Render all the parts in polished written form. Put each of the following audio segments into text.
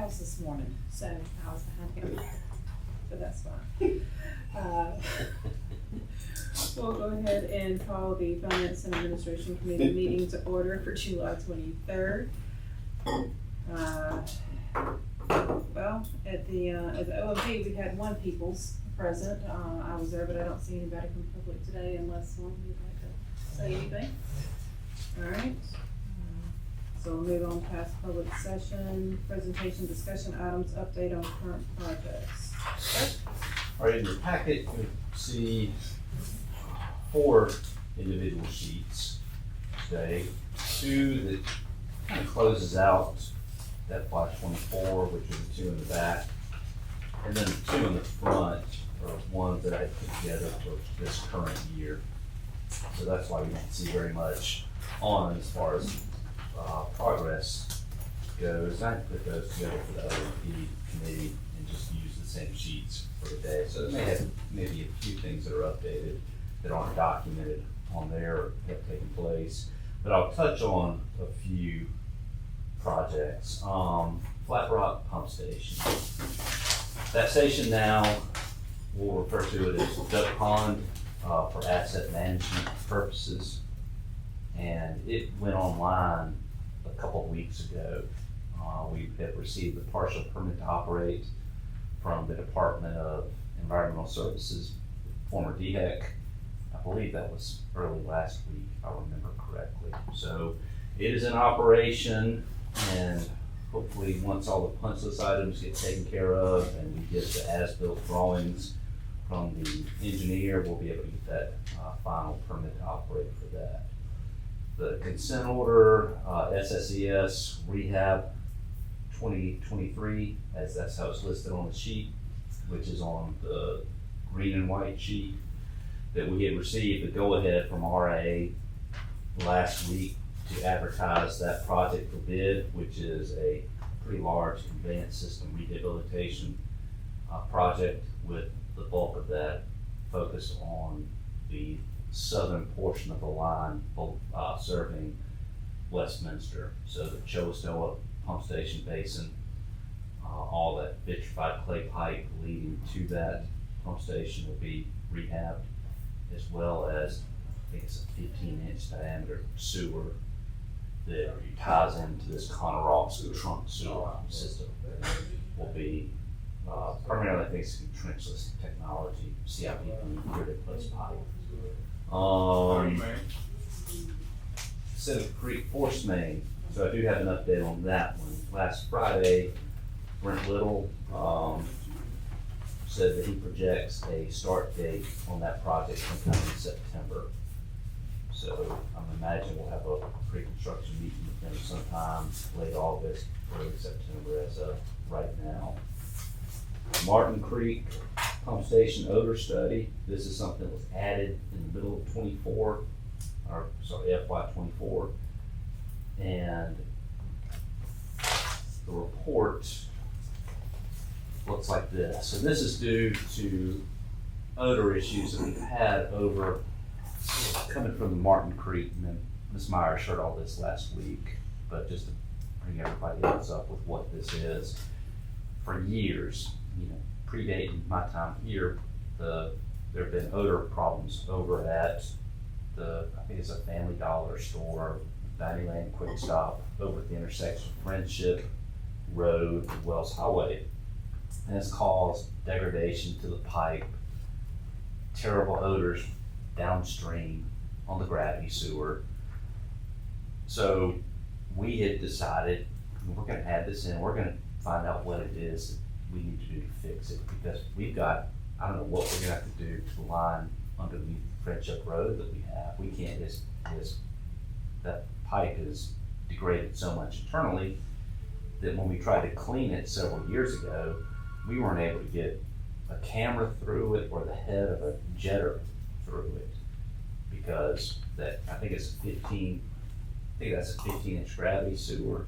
house this morning, so I was behind him, so that's fine. We'll go ahead and call the Finance and Administration Committee meeting to order for July 23rd. Well, at the OMB, we had one Peoples present. I was there, but I don't see anybody from public today unless one would like to say anything. All right. So we'll move on past public session, presentation, discussion items, update on current projects. All right, in your packet, you'll see 4 individual sheets today. 2 that kind of closes out FY '24, which are the 2 in the back, and then 2 in the front are ones that I put together for this current year. So that's why we don't see very much on as far as progress goes. I put those together for the OMP committee and just use the same sheets for the day. So it may have maybe a few things that are updated that aren't documented on there or have taken place. But I'll touch on a few projects. Flat Rock Pump Station. That station now, we'll refer to it as Duck Pond for asset management purposes. And it went online a couple of weeks ago. We have received the partial permit to operate from the Department of Environmental Services, former DHEC. I believe that was early last week, if I remember correctly. So it is in operation, and hopefully once all the punch list items get taken care of and we get the as-built drawings from the engineer, we'll be able to get that final permit to operate for that. The consent order, SSES rehab 2023, as that's how it's listed on the sheet, which is on the green and white sheet, that we had received the go-ahead from RA last week to advertise that project for bid, which is a pretty large conveyance system rehabilitation project, with the bulk of that focused on the southern portion of the line, serving Westminster. So the Chostoa Pump Station Basin, all that vitrified clay pipe leading to that pump station will be rehabbed, as well as, I think it's a 15-inch diameter sewer that ties into this Conaroxco trunk sewer system. Will be primarily, I think it's trenchless technology, CIP, grid place pipe. Seneca Creek Force Main, so I do have an update on that one. Last Friday, Brent Little said that he projects a start date on that project sometime in September. So I'm imagining we'll have a pre-construction meeting with him sometime late August, early September as of right now. Martin Creek Pump Station odor study. This is something that was added in the middle of FY '24. And the report looks like this. And this is due to odor issues that we've had over coming from the Martin Creek. And then Ms. Myers heard all this last week, but just to bring everybody else up with what this is. For years, predating my time here, there have been odor problems over at I think it's a Family Dollar store, Valleyland Quick Stop, over at the intersection of Friendship Road and Wells Highway. And it's caused degradation to the pipe, terrible odors downstream on the gravity sewer. So we had decided we're going to add this in, we're going to find out what it is that we need to do to fix it, because we've got, I don't know what we're going to have to do to the line underneath Friendship Road that we have. We can't that pipe is degraded so much internally that when we tried to clean it several years ago, we weren't able to get a camera through it or the head of a jetter through it, because I think that's a 15-inch gravity sewer,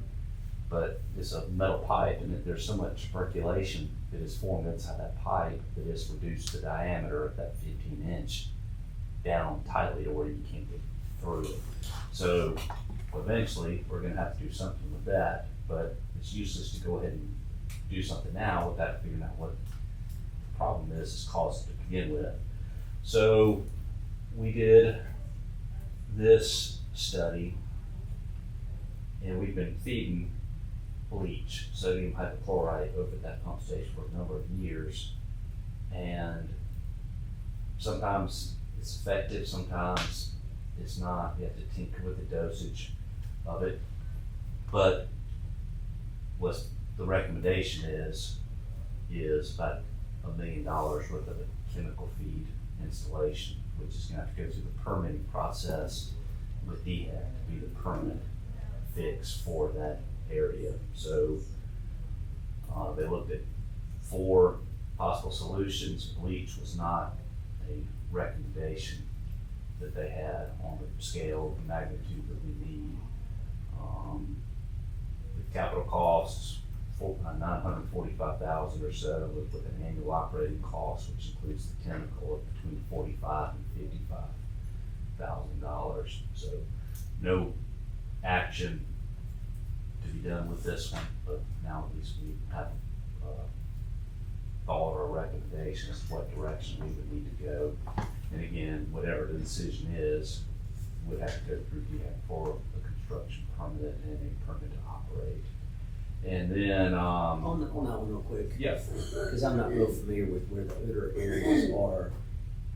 but it's a metal pipe, and there's so much percolation that is formed inside that pipe that it's reduced the diameter of that 15-inch down tightly to where you can't get through it. So eventually we're going to have to do something with that, but it's useless to go ahead and do something now without figuring out what the problem is caused to begin with. So we did this study, and we've been feeding bleach, sodium hypochlorite, over at that pump station for a number of years. And sometimes it's effective, sometimes it's not. You have to tinker with the dosage of it. But what the recommendation is about $1 million worth of a chemical feed installation, which is gonna have to go through the permitting process with DHEC to be the permanent fix for that area. So they looked at 4 possible solutions. Bleach was not a recommendation that they had on the scale of magnitude that we need. The capital costs $945,000 or so, with an annual operating cost, which includes the chemical, of between $45,000 and $55,000. So no action to be done with this one, but now at least we have thought or a recommendation as to what direction we would need to go. And again, whatever the decision is, would have to go through DHEC for a construction permit and a permit to operate. And then On that one real quick. Yeah. Because I'm not real familiar with where the odor areas are.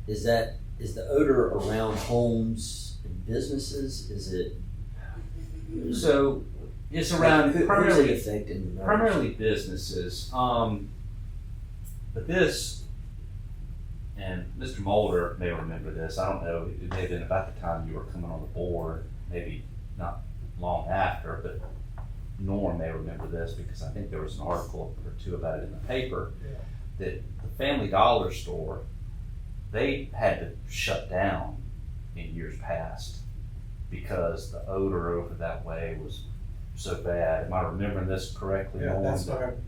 Is the odor around homes and businesses? Is it? so it's around who's it primarily affecting? primarily businesses. But this, and Mr. Mulder may remember this, I don't know, it may have been about the time you were coming on the board, maybe not long after, but Norm may remember this because I think there was an article or 2 about it in the paper, that the Family Dollar store, they had to shut down in years past because the odor over that way was so bad. Am I remembering this correctly? Yeah, Norm? that's what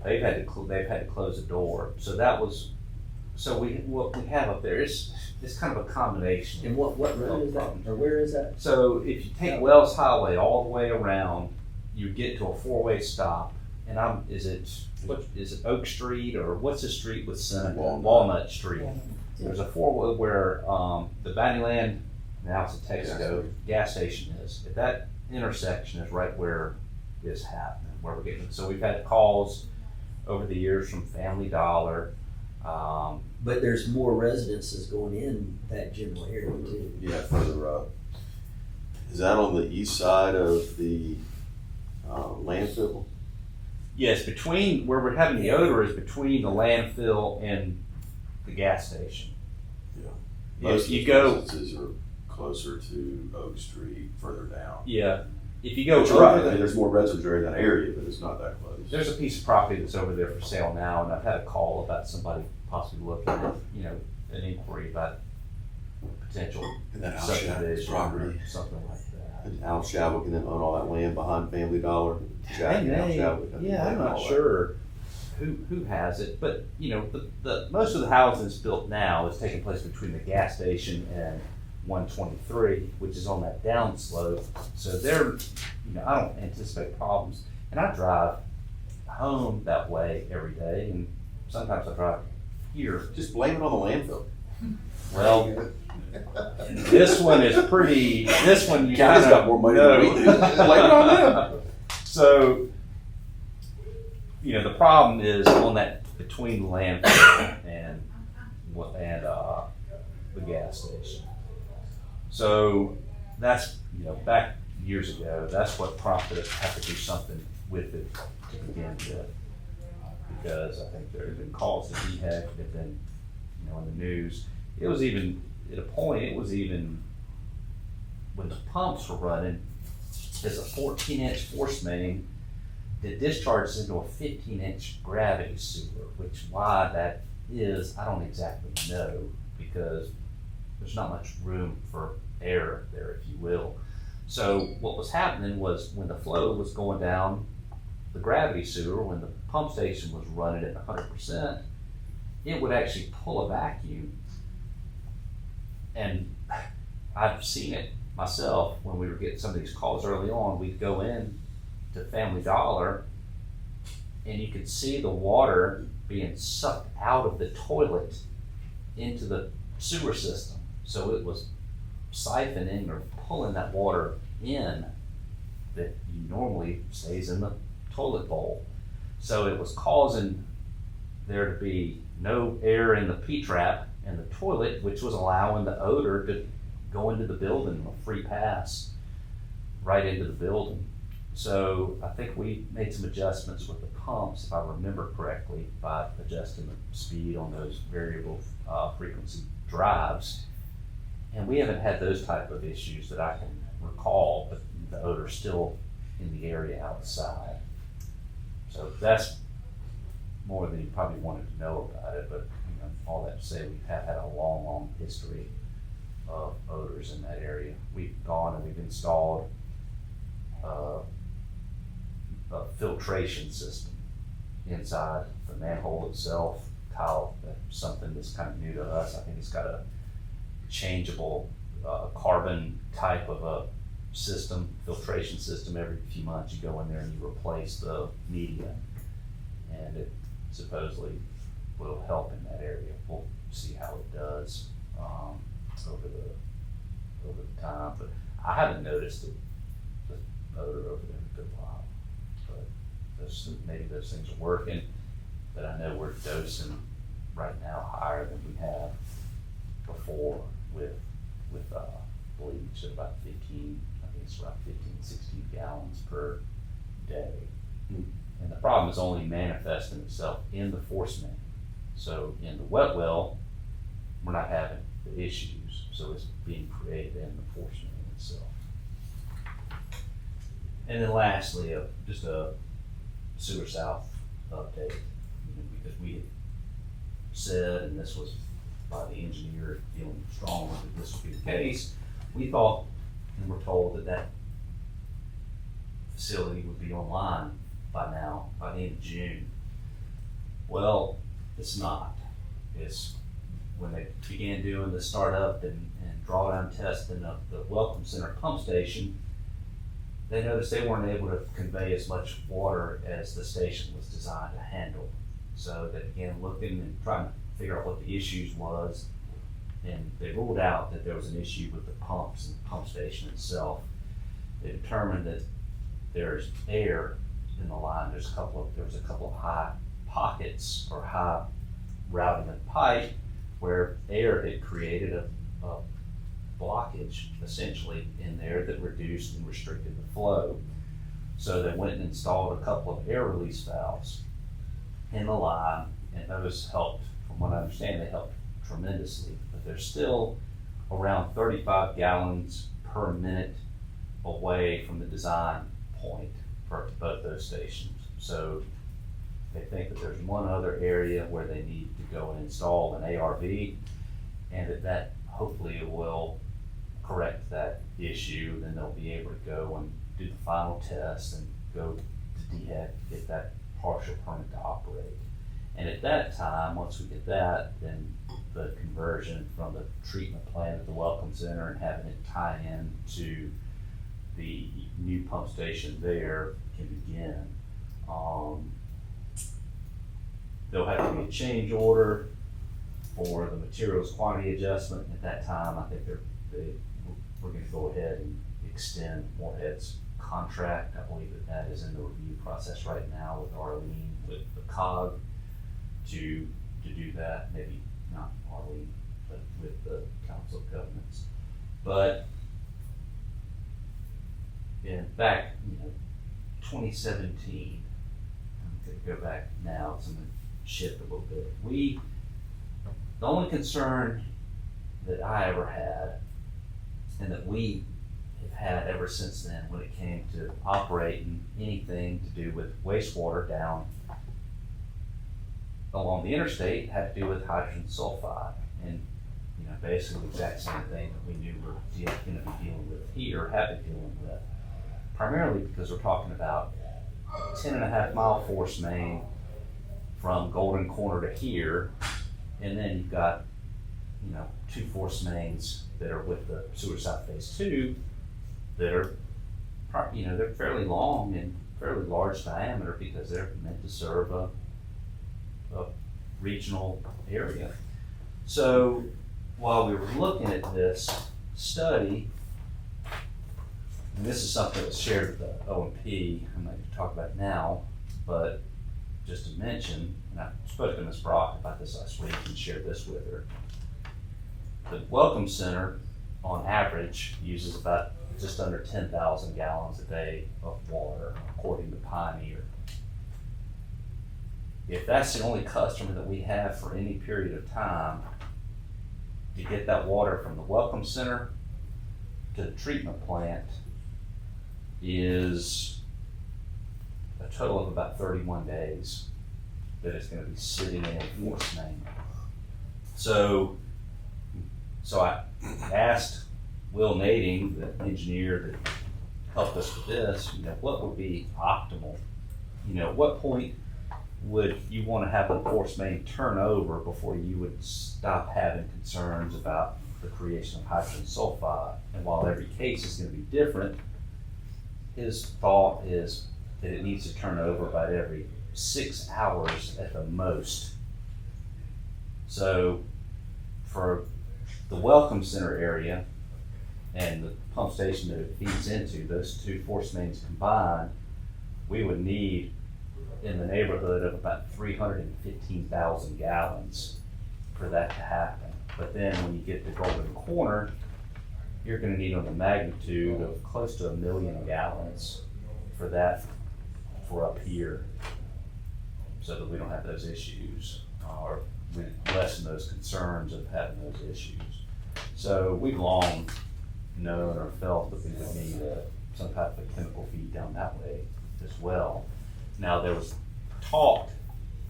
They've had to close the door. So that was, so what we have up there is kind of a combination. And what road is that? Or where is that? So if you take Wells Highway all the way around, you get to a 4-way stop, and is it Oak Street, or what's the street with Seneca? Walnut Street. There's a 4-way where the Bandyland, now it's a Texaco gas station is. At that intersection is right where this happened, where we're getting. So we've had calls over the years from Family Dollar. But there's more residences going in that general area too. Yeah, further up. Is that on the east side of the landfill? Yes, between where we're having the odor is between the landfill and the gas station. Yeah. If Most you of go, the residences are closer to Oak Street, further down. yeah, if you go Which over I mean, there's more residents in that area, but it's not that close. there's a piece of property that's over there for sale now, and I've had a call about somebody possibly looking at, an inquiry about potential And that Al subdivision or property. something like that. And Al Shavik and then own all that land behind Family Dollar. Jack and Al Shavik, I think Yeah, they I'm own not all that. sure who has it, but the most of the housing that's built now is taking place between the gas station and 123, which is on that downslope. So I don't anticipate problems. And I drive home that way every day, and sometimes I drive here. Just blame it on the landfill. Well, this one is pretty. This one you County's kind got more money than we do. Blame it on them. So, the problem is on that between the landfill and the gas station. So that's back years ago. That's what prompted us to have to do something with it to begin with, because I think there have been calls to DHEC that have been in the news. It was even at a point. It was even when the pumps were running. There's a 14-inch force main that discharges into a 15-inch gravity sewer, which why that is, I don't exactly know, because there's not much room for air there, if you will. So what was happening was when the flow was going down the gravity sewer, when the pump station was running at 100%, it would actually pull a vacuum. And I've seen it myself when we were getting some of these calls early on. We'd go in to Family Dollar and you could see the water being sucked out of the toilet into the sewer system. So it was siphoning or pulling that water in that normally stays in the toilet bowl. So it was causing there to be no air in the P-trap and the toilet, which was allowing the odor to go into the building, a free pass right into the building. So I think we made some adjustments with the pumps, if I remember correctly, by adjusting the speed on those variable frequency drives. And we haven't had those type of issues that I can recall, but the odor's still in the area outside. So that's more than you probably wanted to know about it, but all that to say, we have had a long, long history of odors in that area. We've gone and we've installed a filtration system inside the manhole itself. Kyle, that's something that's kind of new to us. I think it's got a changeable carbon type of a system, filtration system. Every few months you go in there and you replace the media, and it supposedly will help in that area. We'll see how it does over the time, but I haven't noticed the odor over there in a good while. But maybe those things are working, but I know we're dosing right now higher than we have before with bleach at about 15, I think it's around 15, 16 gallons per day. And the problem is only manifesting itself in the force main. So in the wet well, we're not having the issues, so it's being created in the force main itself. And then lastly, just a Sewer South update, because we had said, and this was by the engineer feeling strongly that this would be the case, we thought and were told that that facility would be online by now, by the end of June. Well, it's not. It's when they began doing the startup and drawdown testing of the Welcome Center pump station, they noticed they weren't able to convey as much water as the station was designed to handle. So they began looking and trying to figure out what the issues was, and they ruled out that there was an issue with the pumps and the pump station itself. They determined that there's air in the line. There was a couple of high pockets or high routing of pipe where air had created a blockage essentially in there that reduced and restricted the flow. So they went and installed a couple of air release valves in the line, and those helped, from what I understand, they helped tremendously. But they're still around 35 gallons per minute away from the design point for both those stations. So they think that there's one other area where they need to go and install an ARV, and that hopefully will correct that issue. Then they'll be able to go and do the final test and go to DHEC, get that partial permit to operate. And at that time, once we get that, then the conversion from the treatment plant at the Welcome Center and having it tie in to the new pump station there can begin. There'll have to be a change order for the materials quantity adjustment. At that time, I think we're going to go ahead and extend Morehead's contract. I believe that is in the review process right now with Arlene, with the COG, to do that. Maybe not Arlene, but with the Council of Governments. But back, 2017, I'm going to go back now, so I'm going to shift a little bit. The only concern that I ever had, and that we have had ever since then when it came to operating anything to do with wastewater down along the interstate, had to do with hydrogen sulfide. And basically the exact same thing that we knew we're going to be dealing with here, have been dealing with. Primarily because we're talking about a 10.5-mile force main from Golden Corner to here, and then you've got 2 force mains that are with the Sewer South Phase 2 that are they're fairly long and fairly large diameter because they're meant to serve a regional area. So while we were looking at this study, and this is something that was shared with the O&P, I'm not going to talk about it now, but just to mention, and I spoke to Ms. Brock about this last week and shared this with her. The Welcome Center, on average, uses about just under 10,000 gallons a day of water, according to Pioneer. If that's the only customer that we have for any period of time, to get that water from the Welcome Center to the treatment plant is a total of about 31 days that it's gonna be sitting in force main. So I asked Will Nading, the engineer that helped us with this, what would be optimal? At what point would you want to have the force main turn over before you would stop having concerns about the creation of hydrogen sulfide? And while every case is going to be different, his thought is that it needs to turn over about every 6 hours at the most. So for the Welcome Center area and the pump station that it feeds into, those two force mains combined, we would need in the neighborhood of about 315,000 gallons for that to happen. But then when you get to Golden Corner, you're gonna need on the magnitude of close to 1 million gallons for that, for up here, so that we don't have those issues, or we lessen those concerns of having those issues. So we've long known or felt that we would need some type of chemical feed down that way as well. Now, there was talk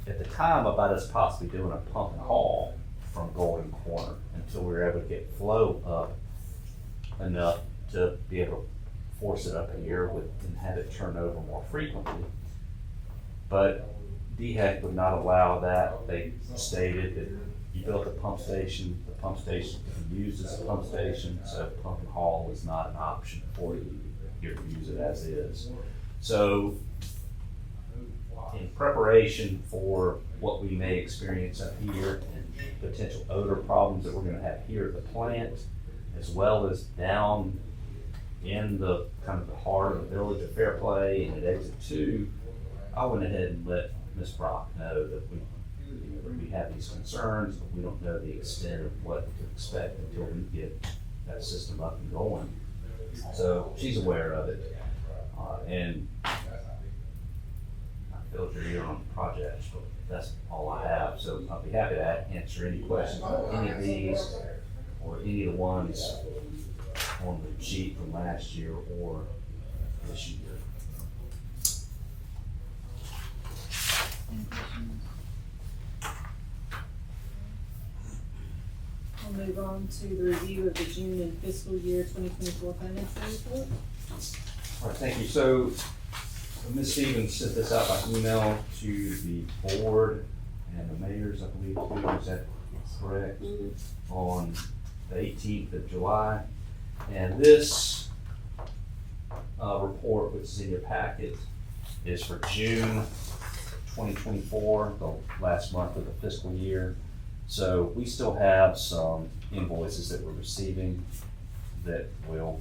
at the time about us possibly doing a pump and haul from Golden Corner until we were able to get flow up enough to be able to force it up here and have it turn over more frequently. But DHEC would not allow that. They stated that you built a pump station, the pump station can be used as a pump station, so pump and haul is not an option for you. You're to use it as is. So in preparation for what we may experience up here and potential odor problems that we're gonna have here at the plant, as well as down in the kind of the heart of the village of Fairplay and at exit 2, I went ahead and let Ms. Brock know that we have these concerns, but we don't know the extent of what to expect until we get that system up and going. So she's aware of it, and I filled your ear on the project, but that's all I have. So I'll be happy to answer any questions about any of these or any of the ones on the sheet from last year or this year. Any questions? We'll move on to the review of the June and fiscal year 2024 financial report. All right, thank you. So Ms. Stevens sent this out by email to the board and the mayors, I believe, too. Is that correct? On the 18th of July. And this report, which is in your packet, is for June 2024, the last month of the fiscal year. So we still have some invoices that we're receiving that will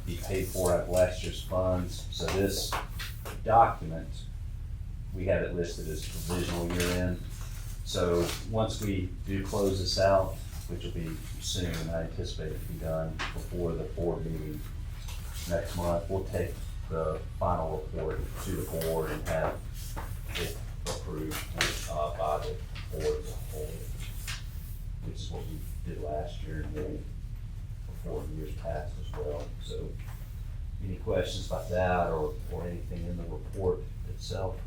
be paid for out of last year's funds. So this document, we have it listed as provisional year end. So once we do close this out, which will be soon, and I anticipate it to be done before the board meeting next month, we'll take the final report to the board and have it approved by the board as a whole, which is what we did last year and then before in years past as well. So any questions about that or anything in the report itself?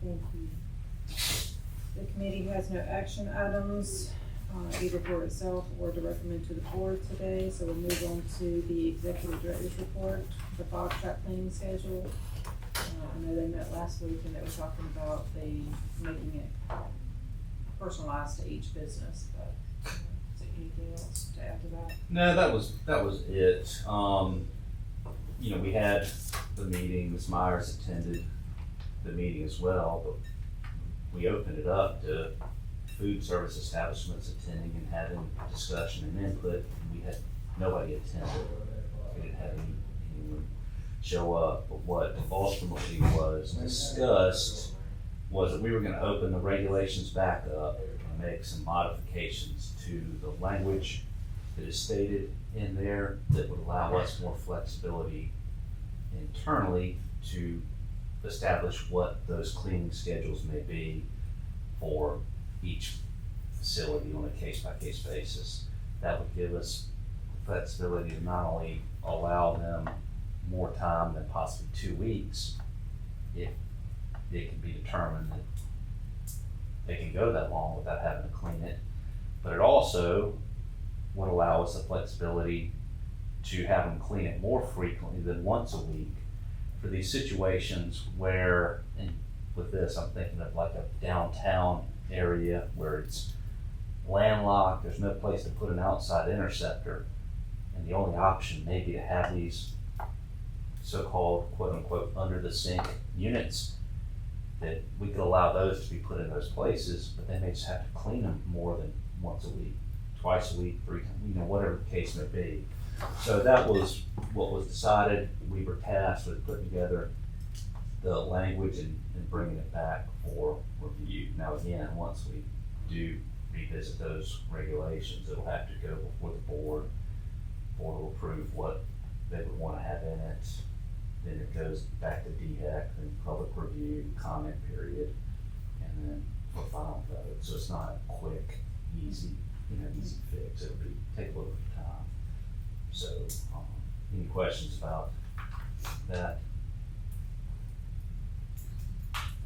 Thank you. The committee has no action items, either for itself or to recommend to the board today, so we'll move on to the executive director's report, the fog trap cleaning schedule. know they met last week and they were talking about making it personalized to each business, but, is there anything else to add to that? No, that was it. You know, we had the meeting, Ms. Myers attended the meeting as well, but we opened it up to food service establishments attending and having discussion and input. We had nobody attended. We didn't have anyone show up, but what ultimately was discussed was that we were gonna open the regulations back up and make some modifications to the language that is stated in there that would allow us more flexibility internally to establish what those cleaning schedules may be for each facility on a case-by-case basis. That would give us flexibility to not only allow them more time than possibly 2 weeks, if it can be determined that they can go that long without having to clean it, but it also would allow us the flexibility to have them clean it more frequently than once a week for these situations where, and with this, I'm thinking of like a downtown area where it's landlocked, there's no place to put an outside interceptor, and the only option may be to have these so-called quote-unquote under the sink units, that we could allow those to be put in those places, but they may just have to clean them more than once a week, twice a week, 3 times, whatever the case may be. So that was what was decided. We were tasked with putting together the language and bringing it back for review. Now again, once we do revisit those regulations, it'll have to go before the board. Board will approve what they would want to have in it. Then it goes back to DHEC and public review, comment period, and then for final vote. So it's not a quick, easy fix. It'll take a little bit of time. So, any questions about that?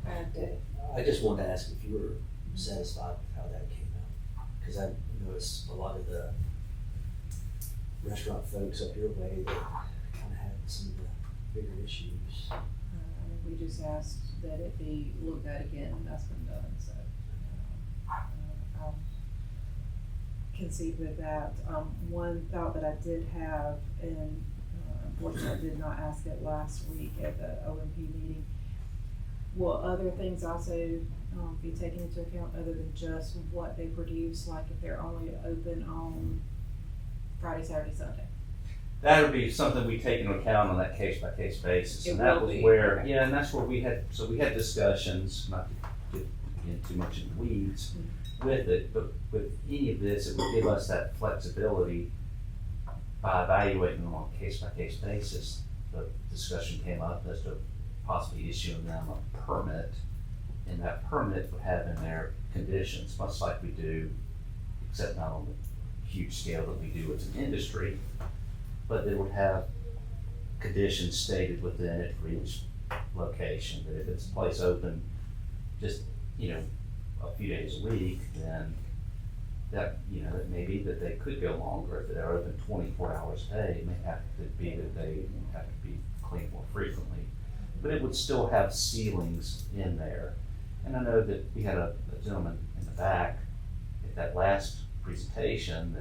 I just wanted to ask if you were satisfied with how that came out, because I noticed a lot of the restaurant folks up your way that kind of had some of the bigger issues. We just asked that it be looked at again, and that's been done, so, I'll concede with that. One thought that I did have, and unfortunately I did not ask it last week at the OMP meeting, will other things also be taken into account other than just what they produce, like if they're only open on Friday, Saturday, Sunday? That would be something we take into account on that case-by-case basis. It And that will was be, where, okay. yeah, and that's where we had discussions, not to get in too much in the weeds with it, but with any of this, it would give us that flexibility by evaluating them on a case-by-case basis. The discussion came up as to possibly issuing them a permit, and that permit would have in there conditions, much like we do, except not on the huge scale that we do as an industry, but it would have conditions stated within it for each location, that if it's a place open just, a few days a week, then that, it may be that they could go longer. If they're open 24 hours a day, it may have to be that they have to be cleaned more frequently. But it would still have ceilings in there. And I know that we had a gentleman in the back at that last presentation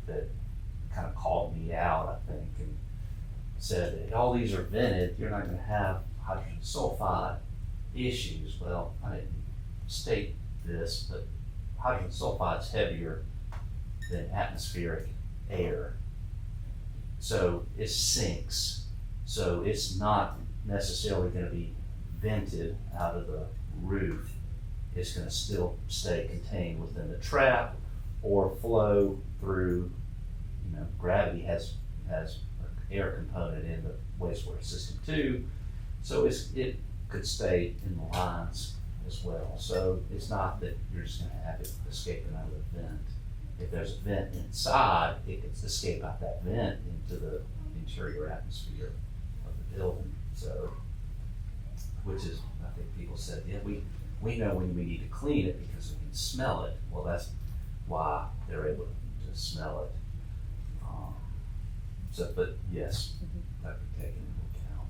that kind of called me out, I think, and said that all these are vented, you're not gonna have hydrogen sulfide issues. Well, I didn't state this, but hydrogen sulfide is heavier than atmospheric air. So it sinks. So it's not necessarily gonna be vented out of the roof. It's gonna still stay contained within the trap or flow through, gravity has an air component in the wastewater system too. So it could stay in the lines as well. So it's not that you're just gonna have it escaping out of the vent. If there's a vent inside, it could escape out that vent into the interior atmosphere of the building. So, which is, I think people said, yeah, we know when we need to clean it because we can smell it. Well, that's why they're able to smell it. But yes, that would be taken into account.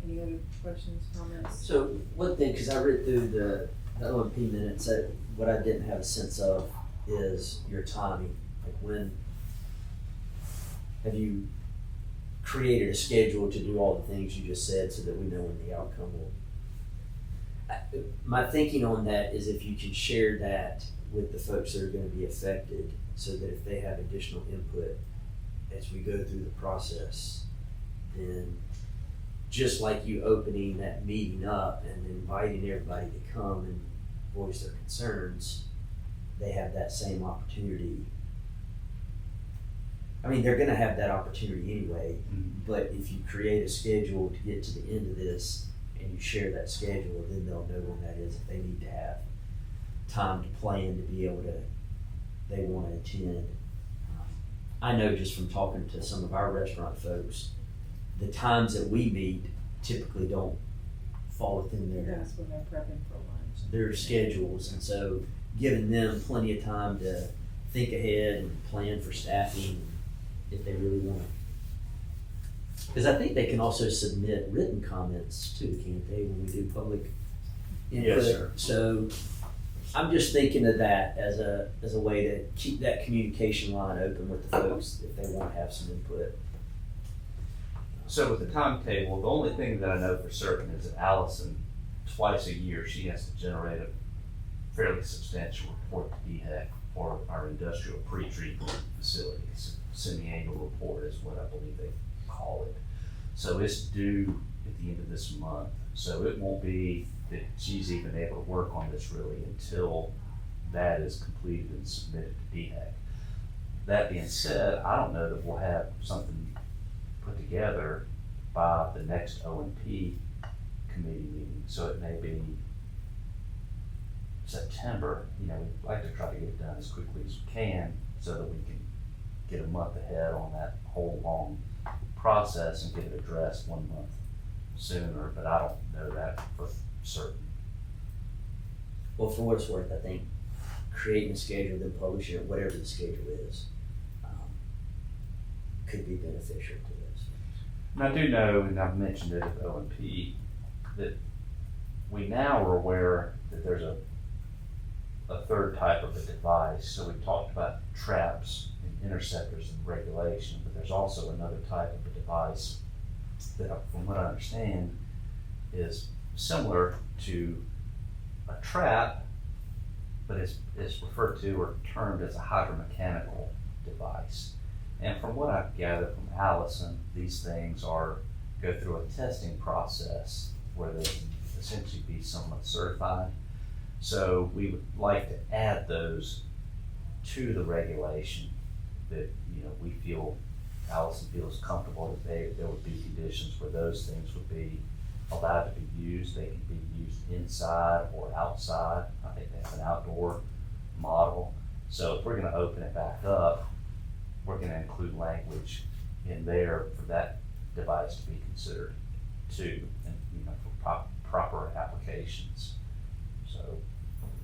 Any other questions, comments? So one thing, because I read through the OMP minutes, that what I didn't have a sense of is your timing. Like when, have you created a schedule to do all the things you just said so that we know when the outcome will? My thinking on that is if you can share that with the folks that are gonna be affected, so that if they have additional input as we go through the process, then just like you opening that meeting up and inviting everybody to come and voice their concerns, they have that same opportunity. I mean, they're gonna have that opportunity anyway, but if you create a schedule to get to the end of this and you share that schedule, then they'll know when that is, if they need to have time to plan to be able to, they wanna attend. I know just from talking to some of our restaurant folks, the times that we meet typically don't fall within That's when they're prepping for lunch. their schedules, and so giving them plenty of time to think ahead and plan for staffing if they really want to. Because I think they can also submit written comments too, can't they, when we do public input? Yes, sir. So I'm just thinking of that as a way to keep that communication line open with the folks if they want to have some input. So with the timetable, the only thing that I know for certain is that Allison, twice a year, she has to generate a fairly substantial report to DHEC for our industrial pre-treatment facility. It's a semi-annual report is what I believe they call it. So it's due at the end of this month. So it won't be that she's even able to work on this really until that is completed and submitted to DHEC. That being said, I don't know that we'll have something put together by the next OMP committee meeting, so it may be September. You know, we'd like to try to get it done as quickly as we can so that we can get a month ahead on that whole long process and get it addressed 1 month sooner, but I don't know that for certain. Well, for what it's worth, I think creating a schedule, then publishing it, whatever the schedule is, could be beneficial to this. And I do know, and I've mentioned it at OMP, that we now are aware that there's a third type of a device. So we talked about traps and interceptors and regulation, but there's also another type of a device that, from what I understand, is similar to a trap, but is referred to or termed as a hydromechanical device. And from what I've gathered from Allison, these things go through a testing process where they can essentially be somewhat certified. So we would like to add those to the regulation that, you know, we feel, Allison feels comfortable that there would be conditions where those things would be allowed to be used. They can be used inside or outside. I think they have an outdoor model. So if we're gonna open it back up, we're gonna include language in there for that device to be considered too, and, you know, for proper applications.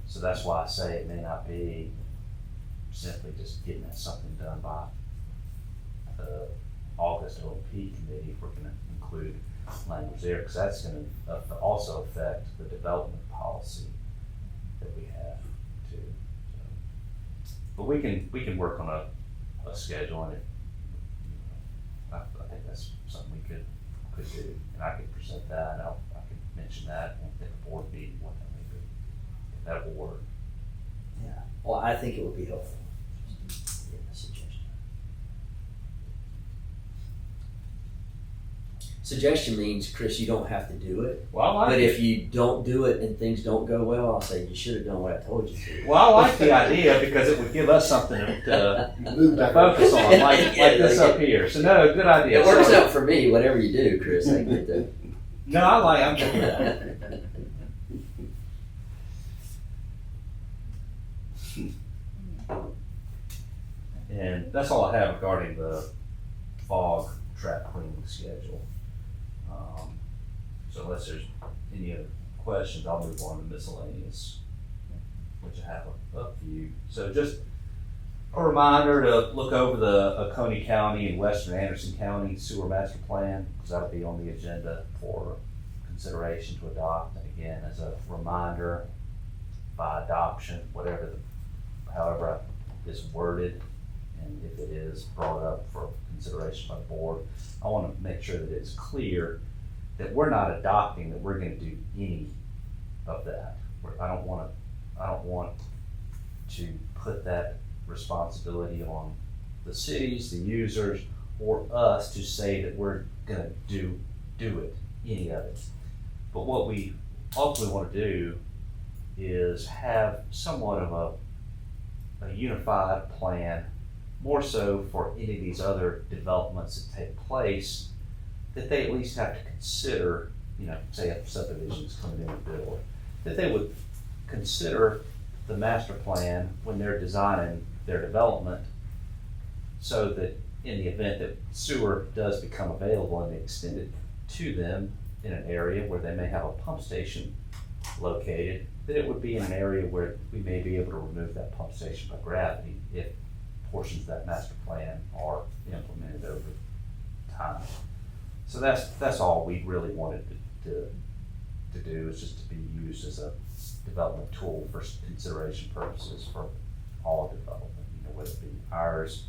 So that's why I say it may not be simply just getting something done by the August OP committee if we're gonna include language there, because that's gonna also affect the development policy that we have too. So, but we can work on a schedule, and I think that's something we could do, and I could present that, and I could mention that at the board meeting, what that may be, if that will work. Yeah, well, I think it would be helpful. Just give a suggestion. Suggestion means, Chris, you don't have to do it. Well, I But like if you don't do it and things don't go well, I'll say you should have done what I told you to. Well, I like the idea because it would give us something to Move back. focus on, like this up here. So no, good idea. It works So- out for me, whatever you do, Chris. I get to. No, I'm good with that. And that's all I have regarding the fog trap cleaning schedule. So unless there's any other questions, I'll move on to miscellaneous, which I have a few. So just A reminder to look over the Oconee County and Western Anderson County sewer master plan, because that'll be on the agenda for consideration to adopt. And again, as a reminder, by adoption, however it's worded, and if it is brought up for consideration by the board, I want to make sure that it's clear that we're not adopting that we're going to do any of that. I don't want to put that responsibility on the cities, the users, or us to say that we're gonna do it, any of it. But what we ultimately want to do is have somewhat of a unified plan, more so for any of these other developments that take place, that they at least have to consider, say if subdivisions coming in and build, that they would consider the master plan when they're designing their development, so that in the event that sewer does become available and they extend it to them in an area where they may have a pump station located, that it would be in an area where we may be able to remove that pump station by gravity if portions of that master plan are implemented over time. So that's all we really wanted to do, is just to be used as a development tool for consideration purposes for all development, whether it be ours,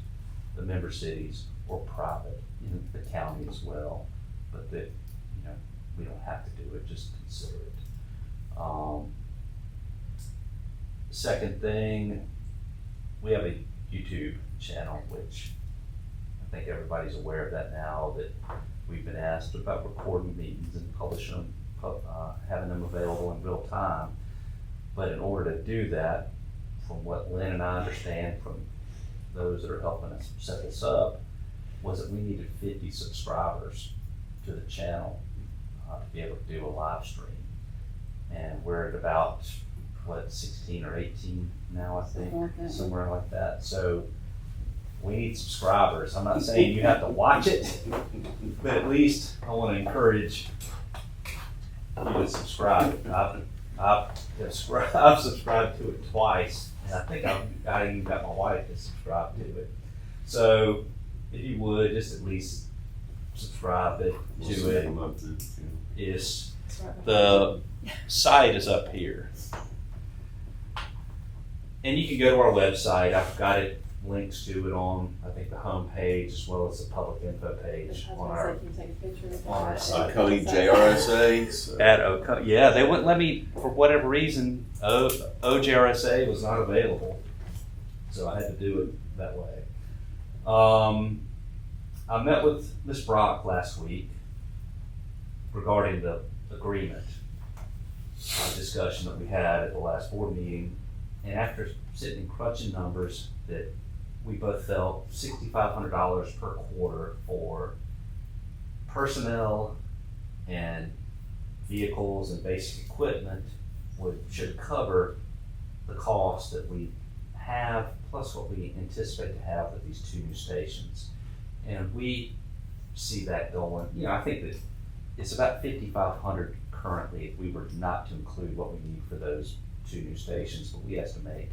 the member cities, or private, the county as well. But that, we don't have to do it, just consider it. Second thing, we have a YouTube channel, which I think everybody's aware of that now, that we've been asked about recording meetings and publishing them, having them available in real time. But in order to do that, from what Lynn and I understand from those that are helping us set this up, was that we needed 50 subscribers to the channel to be able to do a live stream. And we're at about, 16 or 18 now, I think, somewhere like that. So we need subscribers. I'm not saying you have to watch it, but at least I want to encourage you to subscribe. I've subscribed to it twice, and I think I even got my wife to subscribe to it. So if you would, just at least subscribe to it. The site is up here. And you can go to our website. I've got it, links to it on, I think, the home page as well as the public info page on our site. Oconee JRSA. So. At Oconee, yeah, they wouldn't let me, for whatever reason, OJRSA was not available. So I had to do it that way. I met with Ms. Brock last week regarding the agreement discussion that we had at the last board meeting. And after sitting and crunching numbers, that we both felt $6,500 per quarter for personnel and vehicles and basic equipment should cover the cost that we have, plus what we anticipate to have with these two new stations. And we see that going, I think that it's about $5,500 currently if we were not to include what we need for those two new stations, but we estimate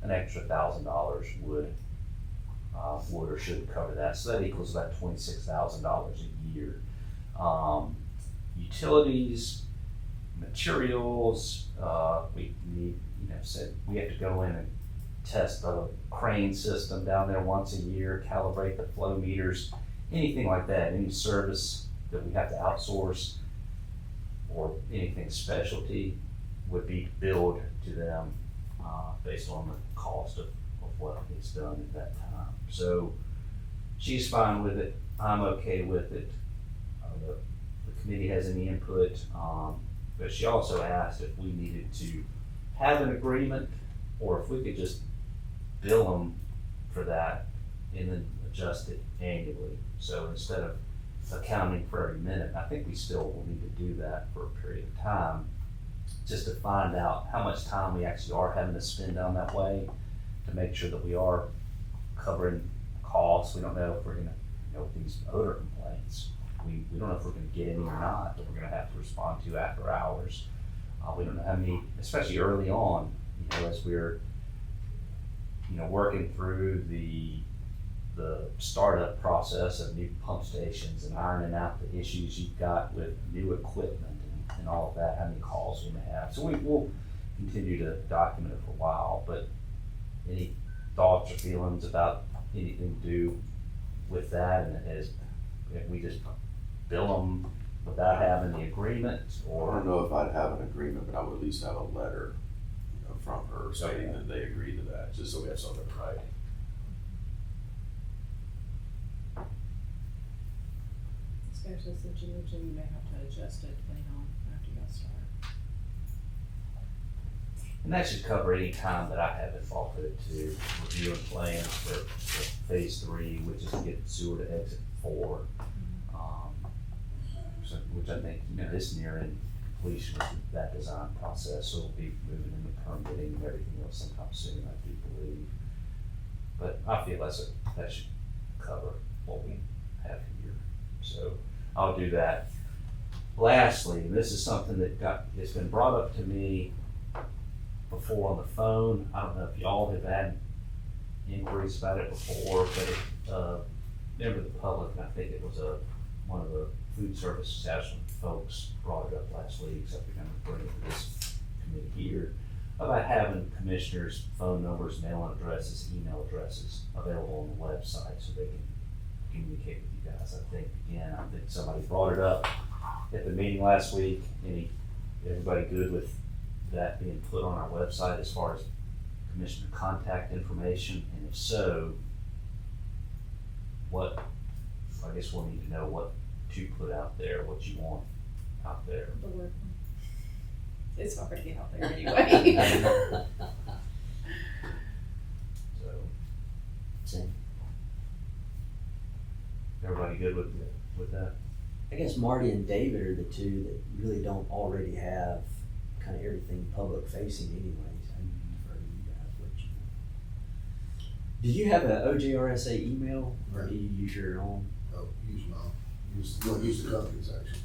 an extra $1,000 would or should cover that. So that equals about $26,000 a year. Utilities, materials, we need, said we have to go in and test the crane system down there once a year, calibrate the flow meters, anything like that, any service that we have to outsource or anything specialty would be billed to them based on the cost of what is done at that time. So she's fine with it. I'm okay with it. The committee has any input, but she also asked if we needed to have an agreement or if we could just bill them for that and then adjust it annually. So instead of accounting for every minute, I think we still will need to do that for a period of time, just to find out how much time we actually are having to spend down that way to make sure that we are covering costs. We don't know if we're gonna, with these odor complaints, we don't know if we're gonna get any or not, that we're gonna have to respond to after hours. We don't know how many, especially early on, as we're working through the startup process of new pump stations and ironing out the issues you've got with new equipment and all of that, how many calls we may have. So will continue to document it for a while, but any thoughts or feelings about anything to do with that? And if we just bill them without having the agreement, I or? don't know if I'd have an agreement, but I would at least have a letter, from her stating Okay. that they agree to that, just so we have something in writing. Especially since you mentioned you may have to adjust it depending on after y'all start. And that should cover any time that I have involved with it too, reviewing plans for phase 3, which is to get the sewer to exit 4. So, which I think, is nearing completion of that design process, so we'll be moving into permitting and everything else sometime soon, I do believe. But I feel that should cover what we have here, so I'll do that. Lastly, and this is something it's been brought up to me before on the phone. I don't know if y'all have had inquiries about it before, but member of the public, and I think it was one of the food service establishment folks brought it up last week, so we're gonna bring it to this committee here, about having commissioners' phone numbers, mailing addresses, email addresses available on the website so they can communicate with you guys. I think somebody brought it up at the meeting last week. Everybody good with that being put on our website as far as commissioner contact information? And if so, I guess we'll need to know what to put out there, what you want out there. The word. It's hard to get out there anyway. So, Same. everybody good with that? I guess Marty and David are the two that really don't already have kind of everything public facing anyways. I prefer you guys what you know. Did you have a OJRSA email or do you use your own? Oh, use mine. Use the company's actually.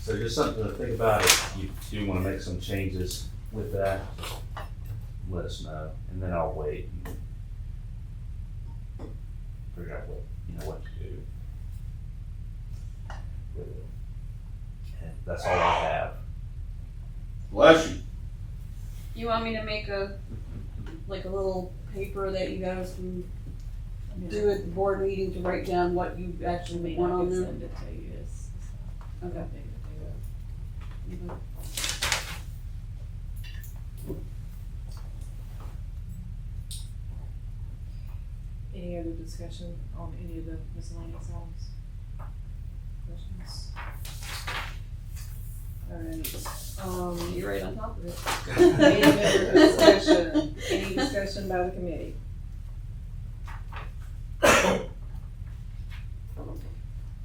So just something to think about. If you do want to make some changes with that, let us know, and then I'll wait and figure out what to do with it. And that's all I have. Bless you. You want me to make a little paper that you guys can do at the board meeting to write down what you I actually mean, want I on could there? send it to you, it's not Okay. that big of a deal. Any other discussion on any of the miscellaneous items? Questions? Alright, You're right on top of it. committee member discussion, any discussion by the committee?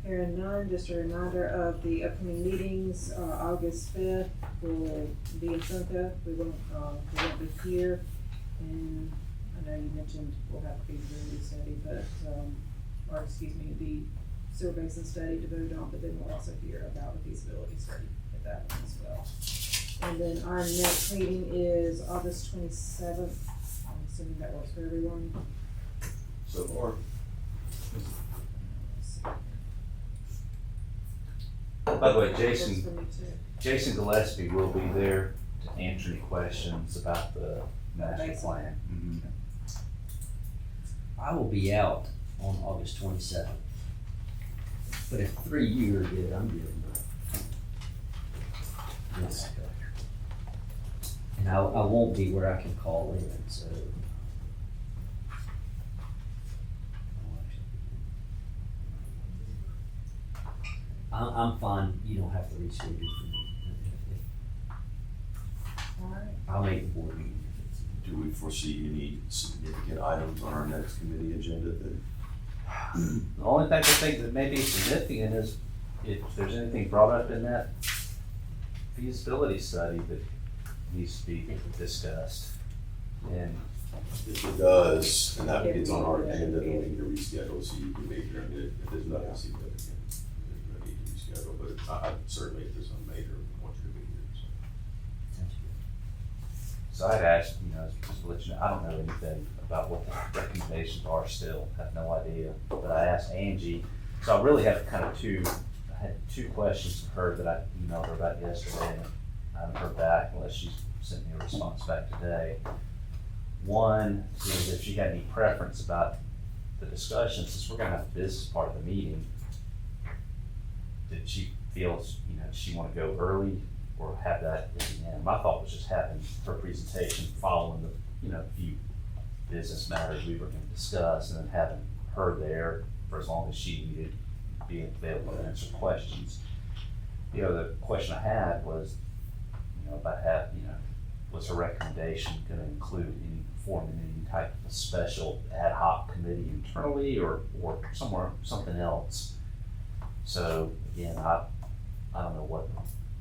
Hearing none, just a reminder of the upcoming meetings, August 5th will be in Sunca, we won't be here. And I know you mentioned we'll have a feasibility study, but, the sewer basin study to vote on, but then we'll also hear about the feasibility study at that one as well. And then our next meeting is August 27th, I'm assuming that works for everyone. So far. By the way, Works Jason for me too. Gillespie will be there to answer any questions about the master Basin. plan. Mhm. I will be out on August 27th. But if 3 of you are good, I'm good. Yes. And I won't be where I can call in, so. I'm fine, you don't have to reschedule for me. Alright, I'll make the board meeting if it's. Do we foresee any significant items on our next committee agenda that? The only thing I think that may be significant is if there's anything brought up in that feasibility study that needs to be discussed. And If it does, and that gets on our agenda, then we need to reschedule, so you can be here. I mean, if there's nothing significant, there's no need to reschedule, but I certainly, if there's something major, I want you to be here, so. Sounds good. So I'd asked, just to let you know, I don't know anything about what the recommendations are still, have no idea. But I asked Angie, so I really have I had two questions for her that I emailed her about yesterday, and I haven't heard back unless she's sent me a response back today. One is if she had any preference about the discussion, since we're gonna have the business part of the meeting, did she feel, does she wanna go early or have that at the end? My thought was just having her presentation following the, few business matters we were gonna discuss, and then having her there for as long as she needed, being available to answer questions. The other question I had was, was her recommendation gonna include forming any type of a special ad hoc committee internally or something else? So again, I don't know what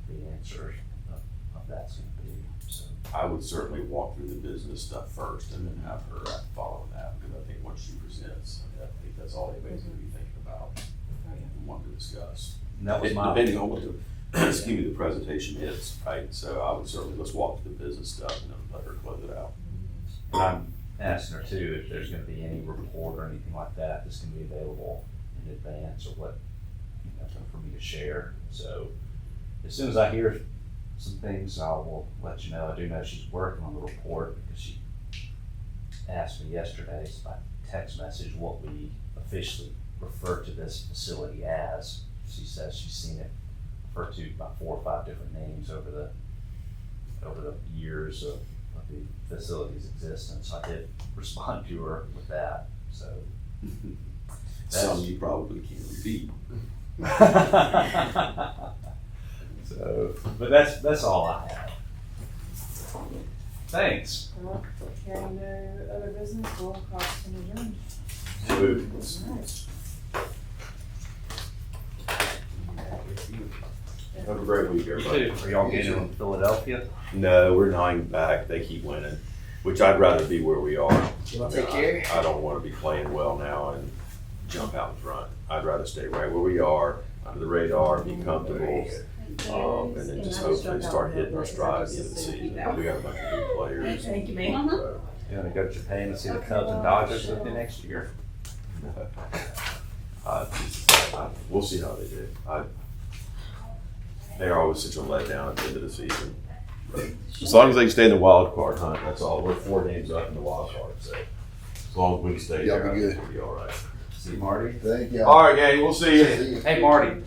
the answer of that's gonna be, so. I would certainly walk through the business stuff first and then have her follow that, because I think once she presents, I think that's all anybody's gonna be thinking about and wanting to discuss. And that was my. Depending on what the presentation is, right? So I would certainly, let's walk through the business stuff and then let her close it out. And I'm asking her too, if there's gonna be any report or anything like that that's gonna be available in advance, or what, for me to share. So as soon as I hear some things, I will let you know. I do know she's working on the report because she asked me yesterday by text message what we officially refer to this facility as. She says she's seen it referred to by 4 or 5 different names over the years of the facility's existence. I did respond to her with that, so. Some you probably can't repeat. So, but that's all I have. Thanks. Well, hearing no other business, we'll call it an adjourned. Have a great week, You everybody. too. Are y'all getting in Philadelphia? No, we're 9 back. They keep winning, which I'd rather be where we are. You wanna take care? I don't want to be playing well now and jump out in front. I'd rather stay right where we are, under the radar, be comfortable, and then just hopefully start hitting our stride at the end of the season. We got a bunch of new players. Thank you, ma'am. So, You wanna go to Japan and see the Cubs and Dodgers with me next year? We'll see how they do. They're always such a letdown at the end of the season. But as long as they can stay in the wild card hunt, that's all. We're 4 games up in the wild card, so as long as we can stay Y'all there, be I think good. we'll be all right. See Marty? Thank you. All right, gang, we'll see you. See you. Hey Marty,